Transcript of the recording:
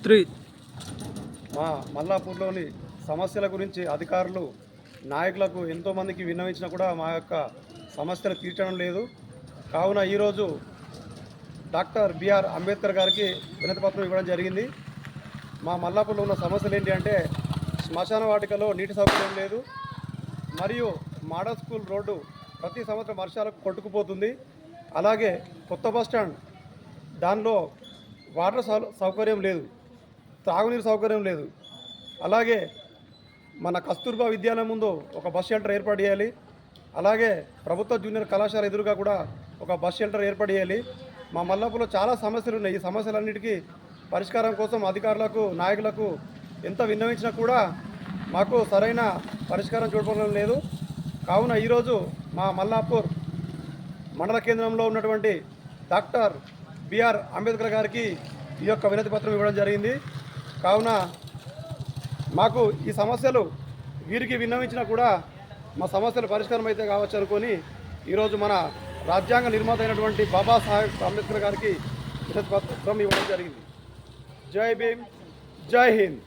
Three మా మల్లాపూర్లోని సమస్యల గురించి అధికారులు నాయకులకు ఎంతోమందికి విన్నవించినా కూడా మా యొక్క సమస్యలు తీర్చడం లేదు. కావున ఈరోజు డాక్టర్ బిఆర్ అంబేద్కర్ గారికి వినతిపత్రం ఇవ్వడం జరిగింది. మా మల్లాపూర్లో ఉన్న సమస్యలు ఏంటి అంటే శ్మశాన వాటికలో నీటి సౌకర్యం లేదు, మరియు మోడల్ స్కూల్ రోడ్డు ప్రతి సంవత్సరం వర్షాలకు కొట్టుకుపోతుంది. అలాగే కొత్త బస్టాండ్ దానిలో వాటర్ సౌకర్యం లేదు, తాగునీరు సౌకర్యం లేదు. అలాగే మన కస్తూర్బా విద్యాలయం ముందు ఒక బస్ షెల్టర్ ఏర్పాటు చేయాలి. అలాగే ప్రభుత్వ జూనియర్ కళాశాల ఎదురుగా కూడా ఒక బస్ షెల్టర్ ఏర్పాటు చేయాలి. మా మల్లాపూర్లో చాలా సమస్యలు ఉన్నాయి. ఈ సమస్యలన్నిటికీ పరిష్కారం కోసం అధికారులకు నాయకులకు ఎంత విన్నవించినా కూడా మాకు సరైన పరిష్కారం చూడడం లేదు. కావున ఈరోజు మా మల్లాపూర్ మండల కేంద్రంలో ఉన్నటువంటి డాక్టర్ బిఆర్ అంబేద్కర్ గారికి ఈ యొక్క వినతి పత్రం ఇవ్వడం జరిగింది. కావున మాకు ఈ సమస్యలు వీరికి విన్నవించినా కూడా మా సమస్యలు పరిష్కారం అయితే కావచ్చు అనుకొని ఈరోజు మన రాజ్యాంగ నిర్మాత అయినటువంటి బాబాసాహెబ్ అంబేద్కర్ గారికి వినతి పత్రం ఇవ్వడం జరిగింది. జై భీమ్, జై హింద్.